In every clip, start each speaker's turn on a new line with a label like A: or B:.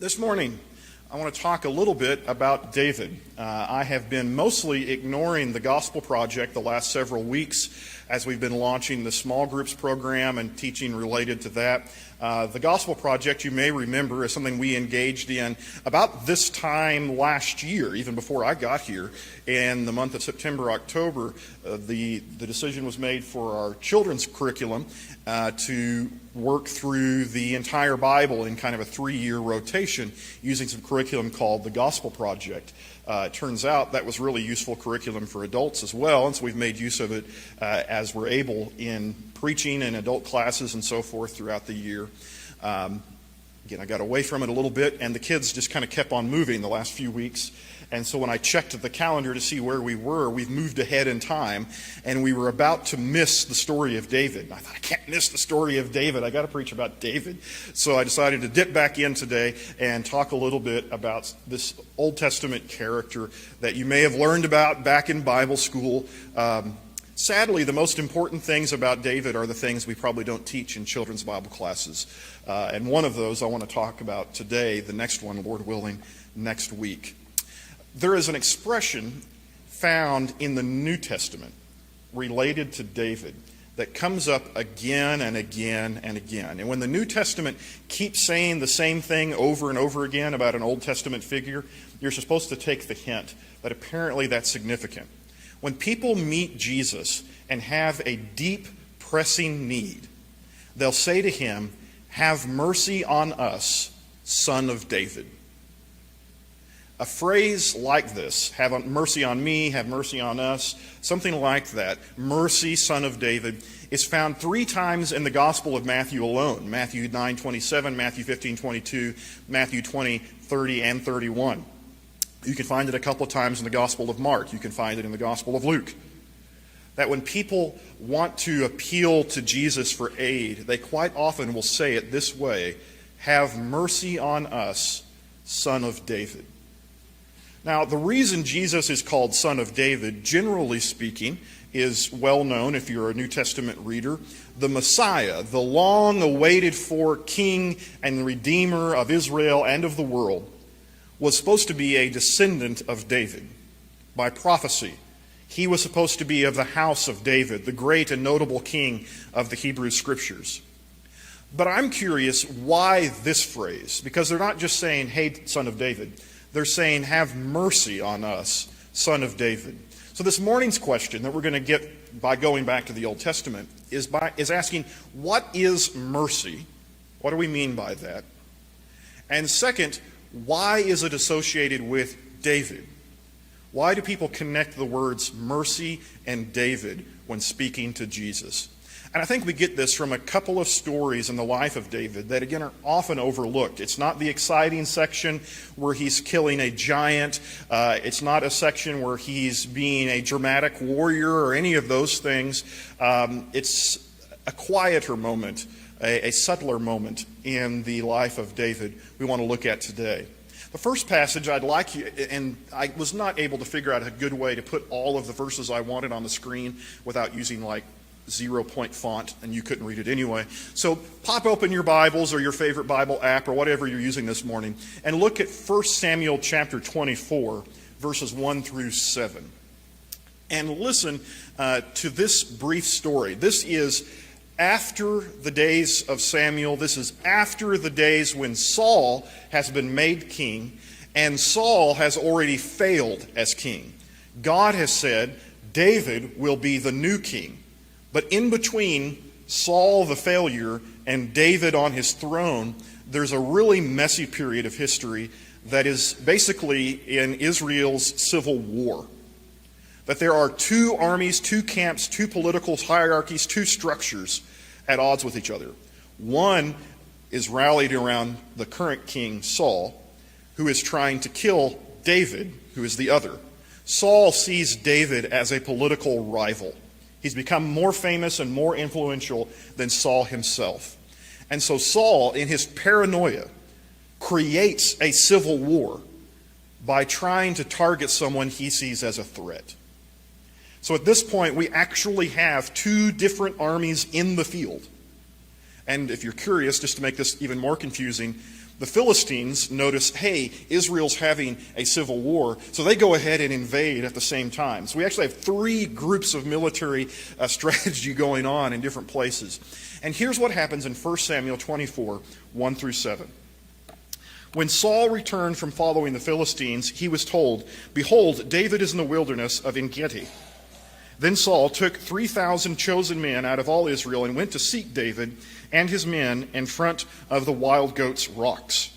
A: This morning, I want to talk a little bit about David. I have been mostly ignoring the Gospel Project the last several weeks as we've been launching the small groups program and teaching related to that. The Gospel Project, you may remember, is something we engaged in about this time last year, even before I got here. In the month of September, October, the decision was made for our children's curriculum to work through the entire Bible in kind of a 3-year rotation using some curriculum called the Gospel Project. It turns out that was really useful curriculum for adults as well, and so we've made use of it as we're able in preaching and adult classes and so forth throughout the year. Again, I got away from it a little bit, and the kids just kind of kept on moving the last few weeks. And so when I checked the calendar to see where we were, we've moved ahead in time, and we were about to miss the story of David. And I thought, I can't miss the story of David. I got to preach about David. So I decided to dip back in today and talk a little bit about this Old Testament character that you may have learned about back in Bible school. Sadly, the most important things about David are the things we probably don't teach in children's Bible classes. And one of those I want to talk about today, the next one, Lord willing, next week. There is an expression found in the New Testament related to David that comes up again and again and again. And when the New Testament keeps saying the same thing over and over again about an Old Testament figure, you're supposed to take the hint that apparently that's significant. When people meet Jesus and have a deep, pressing need, they'll say to him, "Have mercy on us, Son of David." A phrase like this, have mercy on me, have mercy on us, something like that, mercy, Son of David, is found 3 times in the Gospel of Matthew alone. Matthew 9:27, Matthew 15:22, Matthew 20:30 and 31. You can find it a couple of times in the Gospel of Mark. You can find it in the Gospel of Luke. That when people want to appeal to Jesus for aid, they quite often will say it this way, "Have mercy on us, Son of David." Now, the reason Jesus is called Son of David, generally speaking, is well known if you're a New Testament reader. The Messiah, the long-awaited for King and Redeemer of Israel and of the world, was supposed to be a descendant of David by prophecy. He was supposed to be of the house of David, the great and notable king of the Hebrew Scriptures. But I'm curious why this phrase, because they're not just saying, "Hey, Son of David." They're saying, "Have mercy on us, Son of David." So this morning's question that we're going to get by going back to the Old Testament is asking, what is mercy? What do we mean by that? And second, why is it associated with David? Why do people connect the words mercy and David when speaking to Jesus? And I think we get this from a couple of stories in the life of David that, again, are often overlooked. It's not the exciting section where he's killing a giant. It's not a section where he's being a dramatic warrior or any of those things. It's a quieter moment, a subtler moment in the life of David we want to look at today. The first passage I'd like you, and I was not able to figure out a good way to put all of the verses I wanted on the screen without using like 0-point font, and you couldn't read it anyway. So pop open your Bibles or your favorite Bible app or whatever you're using this morning and look at 1 Samuel chapter 24, verses 1 through 7. And listen to this brief story. This is after the days of Samuel. This is after the days when Saul has been made king, and Saul has already failed as king. God has said David will be the new king. But in between Saul the failure and David on his throne, there's a really messy period of history that is basically in Israel's civil war. That there are 2 armies, 2 camps, 2 political hierarchies, 2 structures at odds with each other. One is rallied around the current king, Saul, who is trying to kill David, who is the other. Saul sees David as a political rival. He's become more famous and more influential than Saul himself. And so Saul, in his paranoia, creates a civil war by trying to target someone he sees as a threat. So at this point, we actually have 2 different armies in the field. And if you're curious, just to make this even more confusing, The Philistines notice, hey, Israel's having a civil war, so they go ahead and invade at the same time. So we actually have three groups of military strategy going on in different places. And here's what happens in 1 Samuel 24, 1 through 7. When Saul returned from following the Philistines, he was told, "Behold, David is in the wilderness of En-Gedi." Then Saul took 3,000 chosen men out of all Israel and went to seek David and his men in front of the wild goats' rocks.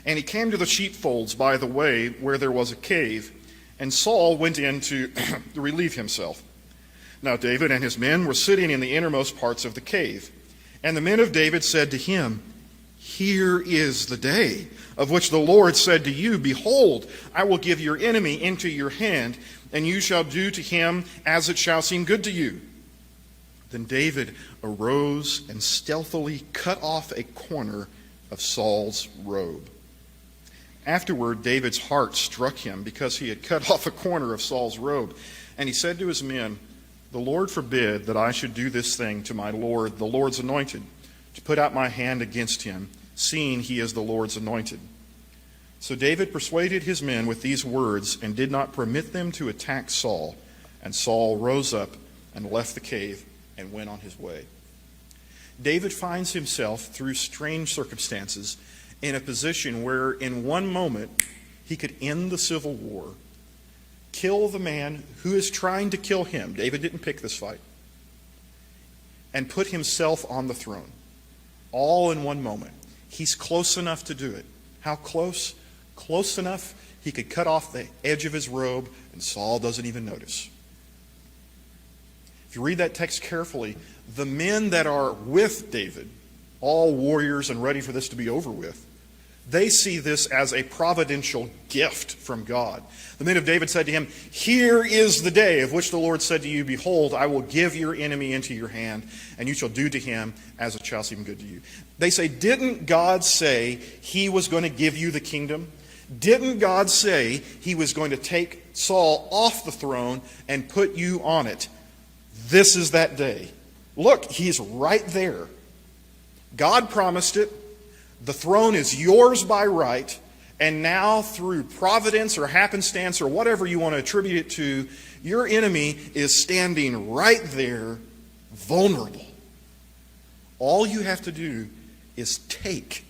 A: And he came to the sheepfolds by the way where there was a cave, and Saul went in to relieve himself. Now David and his men were sitting in the innermost parts of the cave. And the men of David said to him, "Here is the day of which the Lord said to you, Behold, I will give your enemy into your hand, and you shall do to him as it shall seem good to you." Then David arose and stealthily cut off a corner of Saul's robe. Afterward, David's heart struck him because he had cut off a corner of Saul's robe. And he said to his men, "The Lord forbid that I should do this thing to my Lord, the Lord's anointed, to put out my hand against him, seeing he is the Lord's anointed." So David persuaded his men with these words and did not permit them to attack Saul. And Saul rose up and left the cave and went on his way. David finds himself, through strange circumstances, in a position where in one moment he could end the civil war, kill the man who is trying to kill him. David didn't pick this fight. And put himself on the throne. All in one moment. He's close enough to do it. How close? Close enough he could cut off the edge of his robe and Saul doesn't even notice. If you read that text carefully, the men that are with David, all warriors and ready for this to be over with, they see this as a providential gift from God. The men of David said to him, "Here is the day of which the Lord said to you, Behold, I will give your enemy into your hand, and you shall do to him as it shall seem good to you." They say, didn't God say he was going to give you the kingdom? Didn't God say he was going to take Saul off the throne and put you on it? This is that day. Look, he's right there. God promised it. The throne is yours by right, and now through providence or happenstance or whatever you want to attribute it to, your enemy is standing right there, vulnerable. All you have to do is take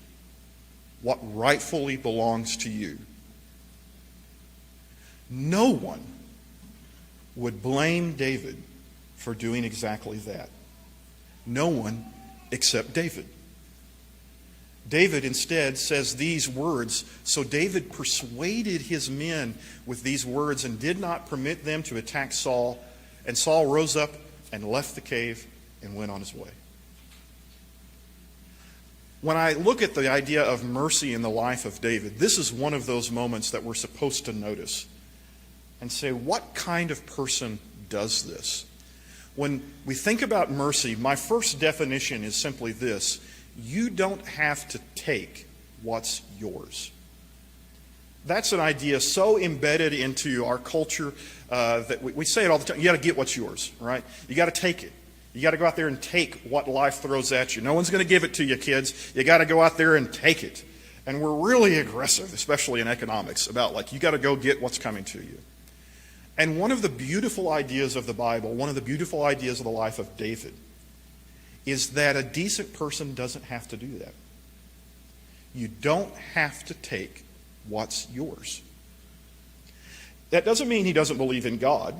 A: what rightfully belongs to you. No one would blame David for doing exactly that. No one except David. David instead says these words, so David persuaded his men with these words and did not permit them to attack Saul. And Saul rose up and left the cave and went on his way. When I look at the idea of mercy in the life of David, this is one of those moments that we're supposed to notice and say, what kind of person does this? When we think about mercy, my first definition is simply this: you don't have to take what's yours. That's an idea so embedded into our culture that we say it all the time. You got to get what's yours, right? You got to take it. You got to go out there and take what life throws at you. No one's going to give it to you, kids. You got to go out there and take it. And we're really aggressive, especially in economics, about you got to go get what's coming to you. And one of the beautiful ideas of the Bible, one of the beautiful ideas of the life of David, is that a decent person doesn't have to do that. You don't have to take what's yours. That doesn't mean he doesn't believe in God.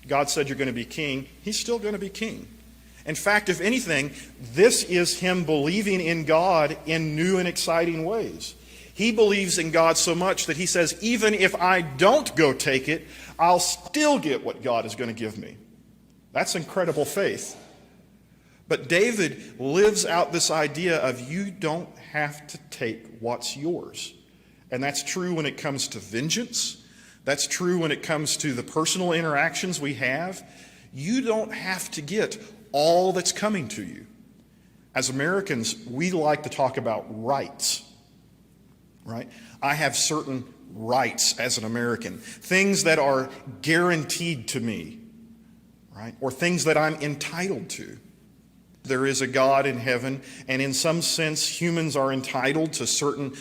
A: God said you're going to be king. He's still going to be king. In fact, if anything, this is him believing in God in new and exciting ways. He believes in God so much that he says, even if I don't go take it, I'll still get what God is going to give me. That's incredible faith. But David lives out this idea of you don't have to take what's yours. And that's true when it comes to vengeance. That's true when it comes to the personal interactions we have. You don't have to get all that's coming to you. As Americans, we like to talk about rights, right? I have certain rights as an American, things that are guaranteed to me, right? Or things that I'm entitled to. there is a God in heaven, and in some sense humans are entitled to certain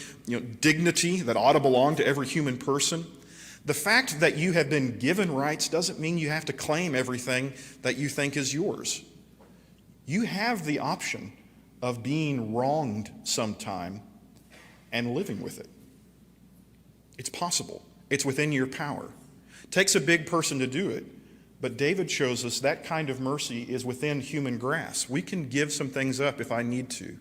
A: dignity that ought to belong to every human person. The fact that you have been given rights doesn't mean you have to claim everything that you think is yours. You have the option of being wronged sometime and living with it. It's possible. It's within your power. It takes a big person to do it, but David shows us that kind of mercy is within human grasp. We can give some things up if I need to,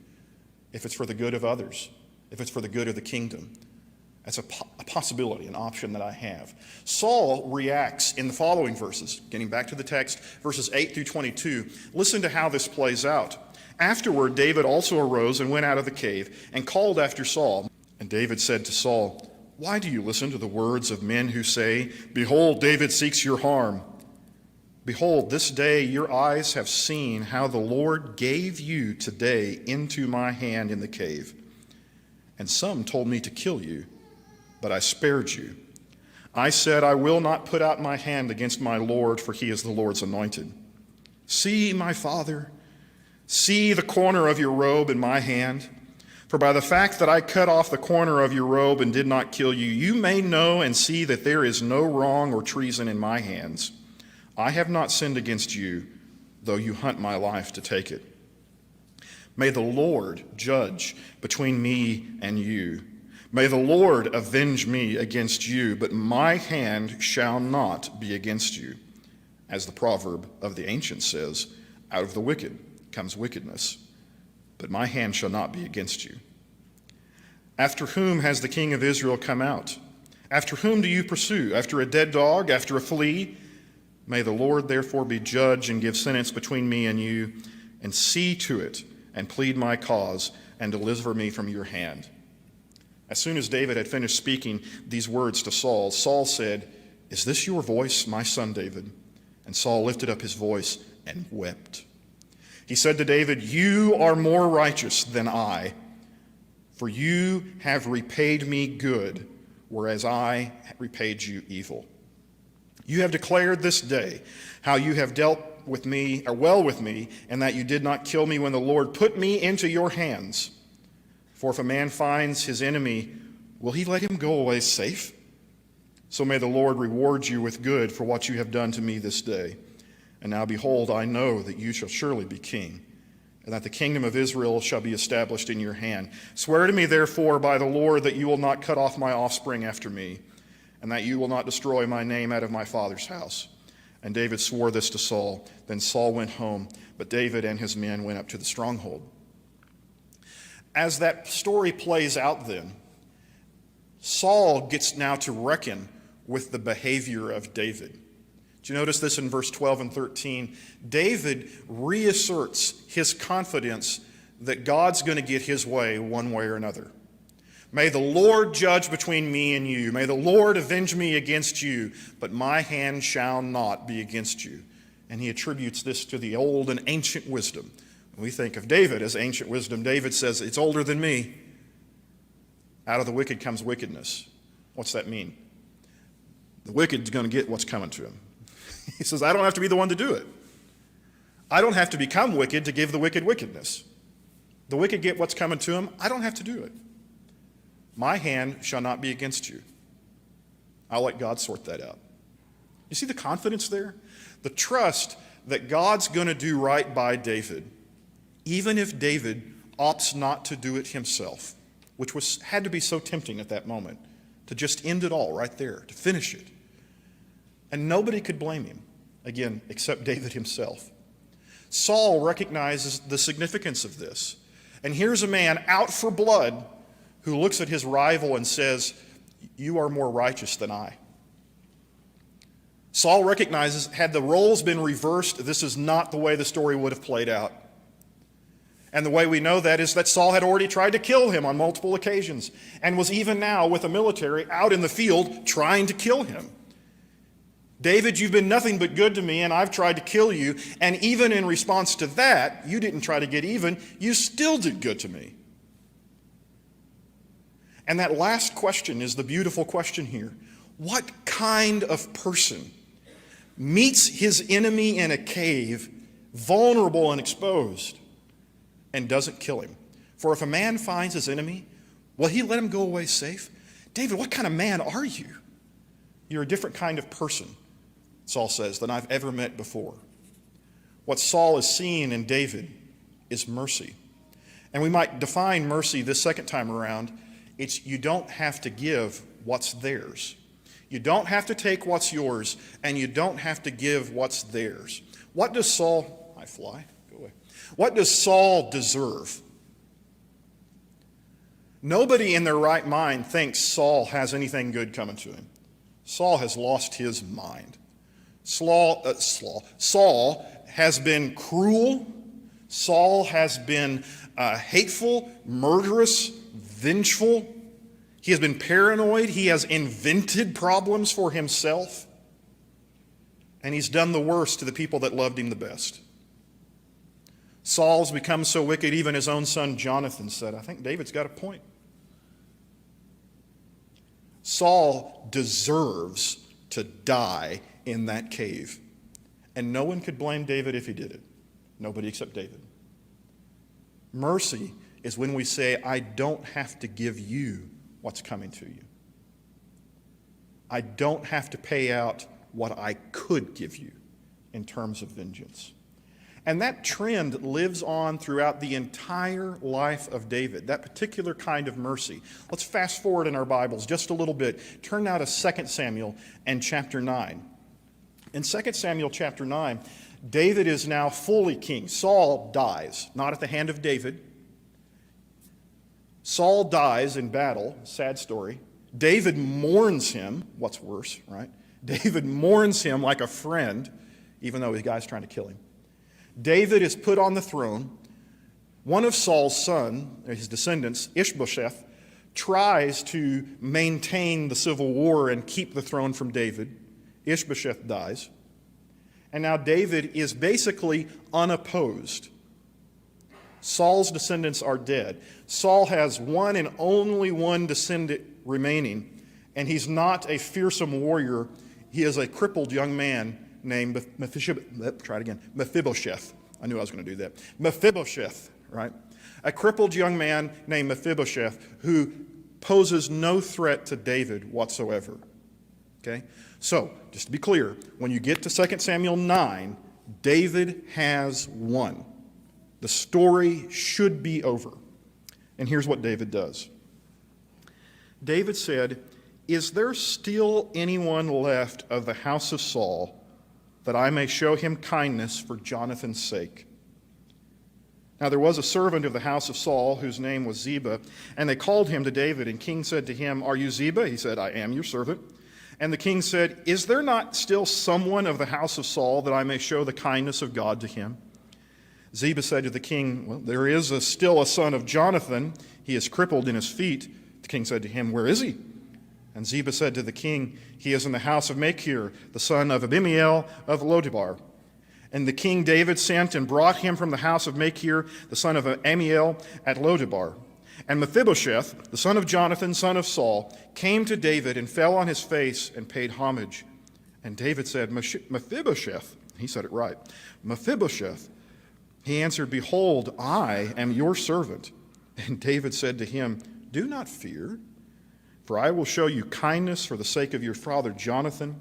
A: if it's for the good of others, if it's for the good of the kingdom. That's a possibility, an option that I have. Saul reacts in the following verses. Getting back to the text, verses 8 through 22. Listen to how this plays out. Afterward, David also arose and went out of the cave and called after Saul. And David said to Saul, "Why do you listen to the words of men who say, 'Behold, David seeks your harm'? Behold, this day your eyes have seen how the Lord gave you today into my hand in the cave. And some told me to kill you, but I spared you. I said, I will not put out my hand against my Lord, for he is the Lord's anointed. See, my father, see the corner of your robe in my hand. For by the fact that I cut off the corner of your robe and did not kill you, you may know and see that there is no wrong or treason in my hands. I have not sinned against you, though you hunt my life to take it. May the Lord judge between me and you. May the Lord avenge me against you, but my hand shall not be against you. As the proverb of the ancients says, out of the wicked comes wickedness, but my hand shall not be against you. After whom has the king of Israel come out? After whom do you pursue? After a dead dog? After a flea? May the Lord therefore be judge and give sentence between me and you, and see to it, and plead my cause, and deliver me from your hand." As soon as David had finished speaking these words to Saul, Saul said, "Is this your voice, my son David?" And Saul lifted up his voice and wept. He said to David, "You are more righteous than I, for you have repaid me good, whereas I repaid you evil. You have declared this day how you have dealt with me, or well with me, and that you did not kill me when the Lord put me into your hands. For if a man finds his enemy, will he let him go away safe? So may the Lord reward you with good for what you have done to me this day. And now behold, I know that you shall surely be king, and that the kingdom of Israel shall be established in your hand. Swear to me, therefore, by the Lord, that you will not cut off my offspring after me, and that you will not destroy my name out of my father's house." And David swore this to Saul. Then Saul went home, but David and his men went up to the stronghold. As that story plays out then, Saul gets now to reckon with the behavior of David. Do you notice this in verse 12 and 13? David reasserts his confidence that God's going to get his way one way or another. May the Lord judge between me and you. May the Lord avenge me against you, but my hand shall not be against you. And he attributes this to the old and ancient wisdom. When we think of David as ancient wisdom, David says, it's older than me. Out of the wicked comes wickedness. What's that mean? The wicked's going to get what's coming to him. He says, I don't have to be the one to do it. I don't have to become wicked to give the wicked wickedness. The wicked get what's coming to him. I don't have to do it. My hand shall not be against you. I'll let God sort that out. You see the confidence there? The trust that God's going to do right by David, even if David opts not to do it himself, which had to be so tempting at that moment, to just end it all right there, to finish it. And nobody could blame him, again, except David himself. Saul recognizes the significance of this. And here's a man out for blood who looks at his rival and says, you are more righteous than I. Saul recognizes, had the roles been reversed, this is not the way the story would have played out. And the way we know that is that Saul had already tried to kill him on multiple occasions and was even now with the military out in the field trying to kill him. David, you've been nothing but good to me, and I've tried to kill you. And even in response to that, you didn't try to get even. You still did good to me. And that last question is the beautiful question here. What kind of person meets his enemy in a cave, vulnerable and exposed, and doesn't kill him. For if a man finds his enemy, will he let him go away safe? David, what kind of man are you? You're a different kind of person, Saul says, than I've ever met before. What Saul is seeing in David is mercy. And we might define mercy this second time around. It's you don't have to give what's theirs. You don't have to take what's yours, and you don't have to give what's theirs. What does Saul, I fly, go away. What does Saul deserve? Nobody in their right mind thinks Saul has anything good coming to him. Saul has lost his mind. Saul has been cruel. Saul has been hateful, murderous, vengeful. He has been paranoid. He has invented problems for himself. And he's done the worst to the people that loved him the best. Saul's become so wicked, even his own son Jonathan said, I think David's got a point. Saul deserves to die in that cave. And no one could blame David if he did it. Nobody except David. Mercy is when we say, I don't have to give you what's coming to you. I don't have to pay out what I could give you in terms of vengeance. And that trend lives on throughout the entire life of David, that particular kind of mercy. Let's fast forward in our Bibles just a little bit. Turn now to 2 Samuel and chapter 9. In 2 Samuel chapter 9, David is now fully king. Saul dies, not at the hand of David. Saul dies in battle, sad story. David mourns him, what's worse, right? David mourns him like a friend, even though his guy's trying to kill him. David is put on the throne. One of Saul's sons, his descendants, Ishbosheth, tries to maintain the civil war and keep the throne from David. Ishbosheth dies. And now David is basically unopposed. Saul's descendants are dead. Saul has one and only one descendant remaining, and he's not a fearsome warrior. He is a crippled young man named Mephibosheth. I knew I was going to do that. Mephibosheth, right? A crippled young man named Mephibosheth who poses no threat to David whatsoever. Okay? So, just to be clear, when you get to 2 Samuel 9, David has won. The story should be over. And here's what David does. David said, "Is there still anyone left of the house of Saul that I may show him kindness for Jonathan's sake?" Now there was a servant of the house of Saul whose name was Ziba, and they called him to David, and king said to him, "Are you Ziba?" He said, "I am your servant." And the king said, "Is there not still someone of the house of Saul that I may show the kindness of God to him?" Ziba said to the king, "Well, there is still a son of Jonathan. He is crippled in his feet." The king said to him, "Where is he?" And Ziba said to the king, "He is in the house of Machir, the son of Abimael of Lodebar." And the king David sent and brought him from the house of Machir, the son of Amiel at Lodebar. And Mephibosheth, the son of Jonathan, son of Saul, came to David and fell on his face and paid homage. And David said, "Mephibosheth," he said it right, "Mephibosheth." He answered, "Behold, I am your servant." And David said to him, "Do not fear, for I will show you kindness for the sake of your father Jonathan,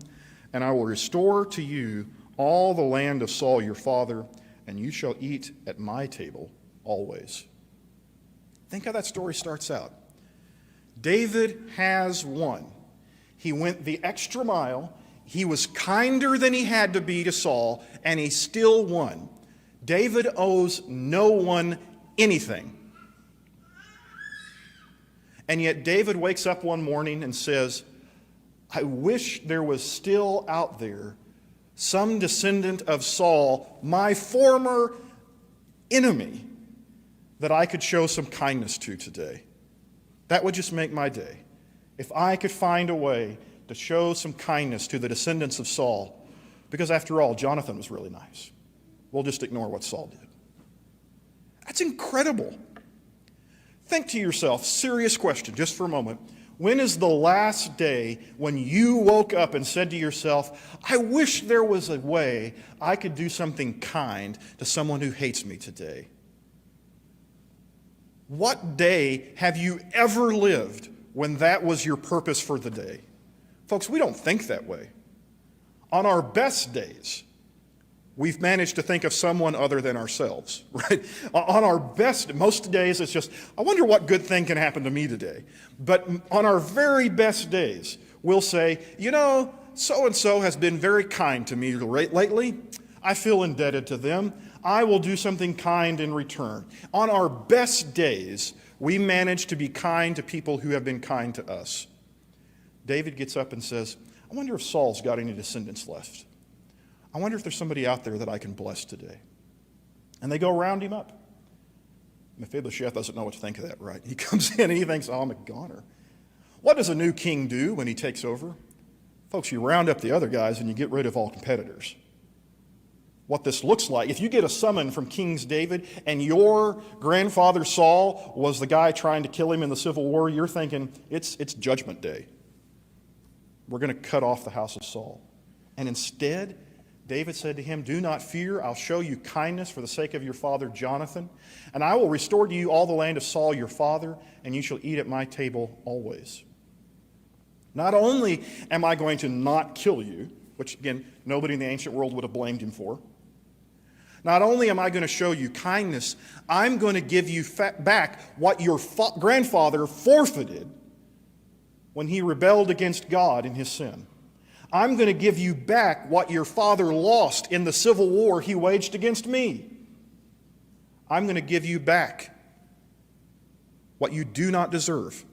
A: and I will restore to you all the land of Saul your father, and you shall eat at my table always." Think how that story starts out. David has won. He went the extra mile. He was kinder than he had to be to Saul, and he still won. David owes no one anything. And yet David wakes up one morning and says, "I wish there was still out there some descendant of Saul, my former enemy, that I could show some kindness to today. That would just make my day. If I could find a way to show some kindness to the descendants of Saul, because after all, Jonathan was really nice. We'll just ignore what Saul did." That's incredible. Think to yourself, serious question, just for a moment. When is the last day when you woke up and said to yourself, "I wish there was a way I could do something kind to someone who hates me today"? What day have you ever lived when that was your purpose for the day? Folks, we don't think that way. On our best days, we've managed to think of someone other than ourselves, right? On our best, most days, it's just, I wonder what good thing can happen to me today. But on our very best days, we'll say, so-and-so has been very kind to me lately. I feel indebted to them. I will do something kind in return. On our best days, we manage to be kind to people who have been kind to us. David gets up and says, I wonder if Saul's got any descendants left. I wonder if there's somebody out there that I can bless today. And they go round him up. Mephibosheth doesn't know what to think of that, right? He comes in and he thinks, I'm a goner. What does a new king do when he takes over? Folks, you round up the other guys and you get rid of all competitors. What this looks like, if you get a summon from King David and your grandfather Saul was the guy trying to kill him in the Civil War, you're thinking, it's Judgment Day. We're going to cut off the house of Saul. And instead, David said to him, do not fear, I'll show you kindness for the sake of your father Jonathan, and I will restore to you all the land of Saul your father, and you shall eat at my table always. Not only am I going to not kill you, which again, nobody in the ancient world would have blamed him for, not only am I going to show you kindness, I'm going to give you back what your grandfather forfeited when he rebelled against God in his sin. I'm going to give you back what your father lost in the civil war he waged against me. I'm going to give you back what you do not deserve.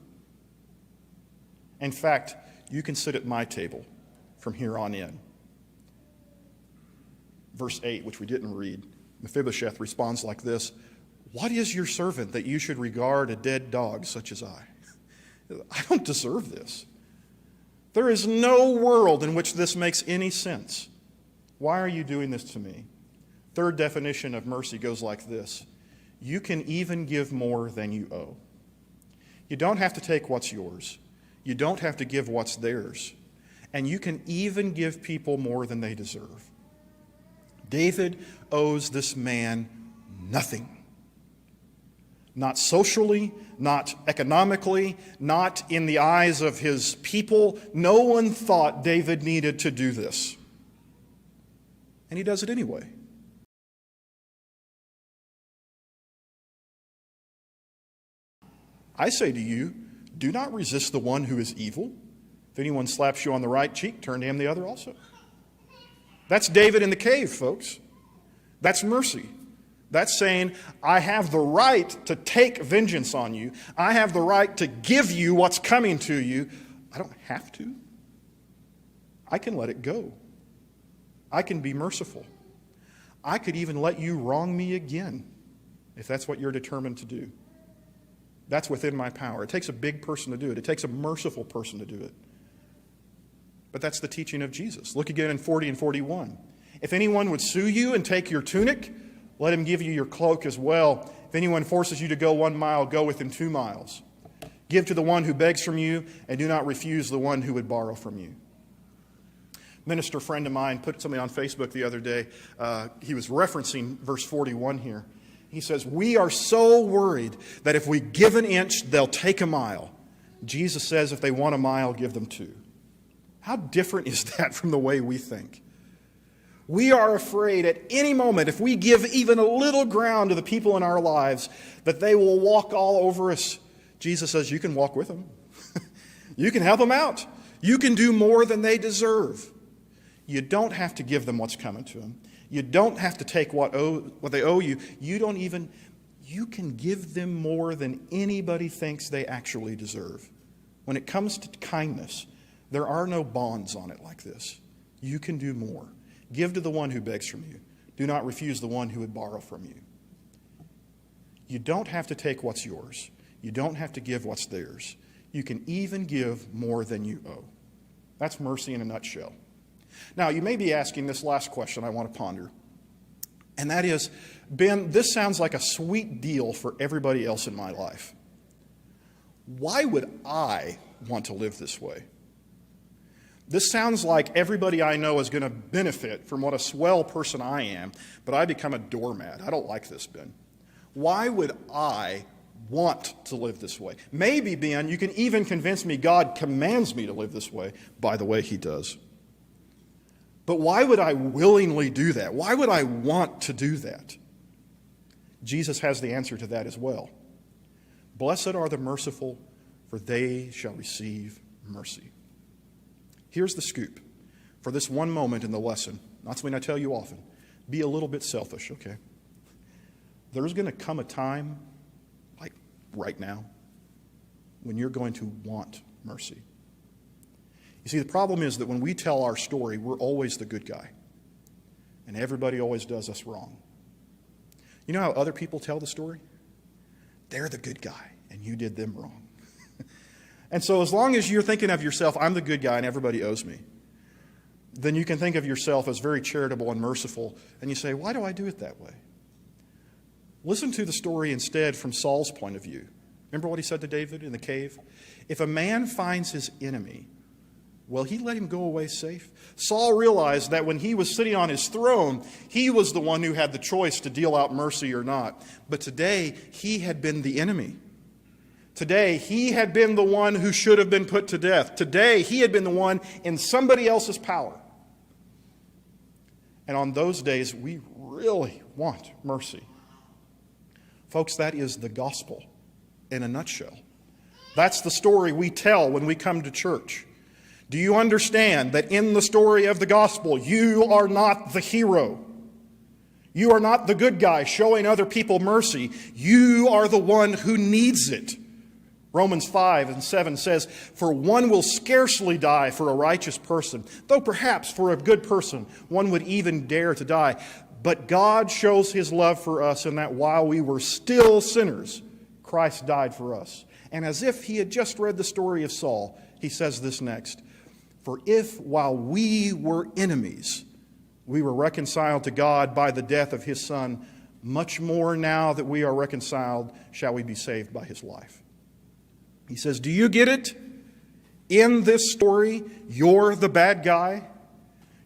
A: In fact, you can sit at my table from here on in. Verse 8, which we didn't read, Mephibosheth responds like this, what is your servant that you should regard a dead dog such as I? I don't deserve this. There is no world in which this makes any sense. Why are you doing this to me? Third definition of mercy goes like this. You can even give more than you owe. You don't have to take what's yours. You don't have to give what's theirs. And you can even give people more than they deserve. David owes this man nothing. Not socially, not economically, not in the eyes of his people. No one thought David needed to do this. And he does it anyway. I say to you, do not resist the one who is evil. If anyone slaps you on the right cheek, turn to him the other also. That's David in the cave, folks. That's mercy. That's saying, I have the right to take vengeance on you. I have the right to give you what's coming to you. I don't have to. I can let it go. I can be merciful. I could even let you wrong me again, if that's what you're determined to do. That's within my power. It takes a big person to do it. It takes a merciful person to do it. But that's the teaching of Jesus. Look again in 40 and 41. If anyone would sue you and take your tunic, let him give you your cloak as well. If anyone forces you to go 1 mile, go with him 2 miles. Give to the one who begs from you, and do not refuse the one who would borrow from you. Minister friend of mine put something on Facebook the other day. He was referencing verse 41 here. He says, we are so worried that if we give an inch, they'll take a mile. Jesus says if they want a mile, give them 2. How different is that from the way we think? We are afraid at any moment, if we give even a little ground to the people in our lives, that they will walk all over us. Jesus says, you can walk with them. You can help them out. You can do more than they deserve. You don't have to give them what's coming to them. You don't have to take what they owe you. You can give them more than anybody thinks they actually deserve. When it comes to kindness, there are no bonds on it like this. You can do more. Give to the one who begs from you. Do not refuse the one who would borrow from you. You don't have to take what's yours. You don't have to give what's theirs. You can even give more than you owe. That's mercy in a nutshell. Now, you may be asking this last question I want to ponder. And that is, Ben, this sounds like a sweet deal for everybody else in my life. Why would I want to live this way? This sounds like everybody I know is going to benefit from what a swell person I am, but I become a doormat. I don't like this, Ben. Why would I want to live this way. Maybe, Ben, you can even convince me God commands me to live this way. By the way, he does. But why would I willingly do that? Why would I want to do that? Jesus has the answer to that as well. Blessed are the merciful, for they shall receive mercy. Here's the scoop. For this one moment in the lesson, not something I tell you often, be a little bit selfish, okay? There's going to come a time, like right now, when you're going to want mercy. You see, the problem is that when we tell our story, we're always the good guy. And everybody always does us wrong. You know how other people tell the story? They're the good guy, and you did them wrong. And so as long as you're thinking of yourself, I'm the good guy and everybody owes me, then you can think of yourself as very charitable and merciful, and you say, why do I do it that way? Listen to the story instead from Saul's point of view. Remember what he said to David in the cave? If a man finds his enemy, will he let him go away safe? Saul realized that when he was sitting on his throne, he was the one who had the choice to deal out mercy or not. But today, he had been the enemy. Today, he had been the one who should have been put to death. Today, he had been the one in somebody else's power. And on those days, we really want mercy. Folks, that is the gospel in a nutshell. That's the story we tell when we come to church. Do you understand that in the story of the gospel, you are not the hero? You are not the good guy showing other people mercy. You are the one who needs it. Romans 5:7 says, for one will scarcely die for a righteous person, though perhaps for a good person one would even dare to die. But God shows his love for us in that while we were still sinners, Christ died for us. And as if he had just read the story of Saul, he says this next. For if while we were enemies, we were reconciled to God by the death of his Son, much more now that we are reconciled, shall we be saved by his life. He says, do you get it? In this story, you're the bad guy.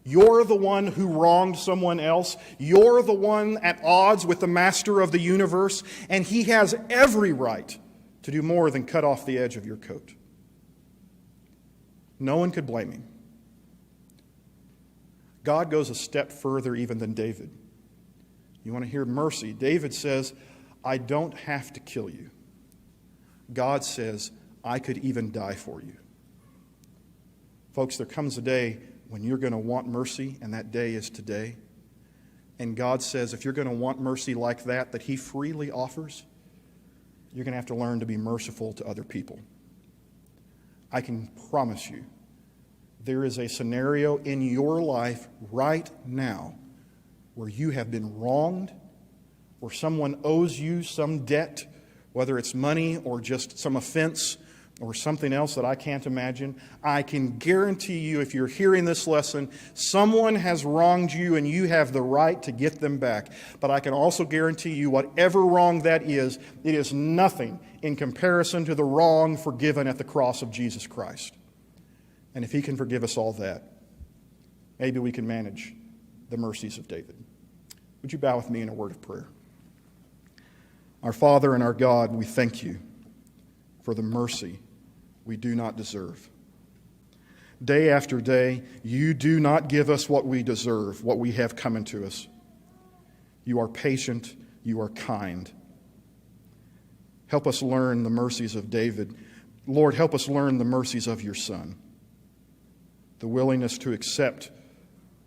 A: You're the one who wronged someone else. You're the one at odds with the master of the universe, and he has every right to do more than cut off the edge of your coat. No one could blame him. God goes a step further even than David. You want to hear mercy? David says, I don't have to kill you. God says, I could even die for you. Folks, there comes a day when you're going to want mercy, and that day is today. And God says, if you're going to want mercy like that he freely offers, you're going to have to learn to be merciful to other people. I can promise you, there is a scenario in your life right now where you have been wronged, where someone owes you some debt, whether it's money or just some offense or something else that I can't imagine. I can guarantee you, if you're hearing this lesson, someone has wronged you and you have the right to get them back. But I can also guarantee you, whatever wrong that is, it is nothing in comparison to the wrong forgiven at the cross of Jesus Christ. And if he can forgive us all that, maybe we can manage the mercies of David. Would you bow with me in a word of prayer? Our Father and our God, we thank you for the mercy we do not deserve. Day after day, you do not give us what we deserve, what we have coming to us. You are patient, you are kind. Help us learn the mercies of David. Lord, help us learn the mercies of your Son. The willingness to accept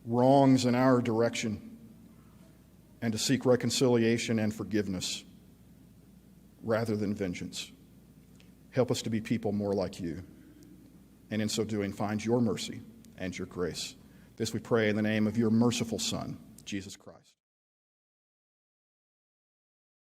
A: wrongs in our direction and to seek reconciliation and forgiveness rather than vengeance. Help us to be people more like you, and in so doing, find your mercy and your grace. This we pray in the name of your merciful Son, Jesus Christ.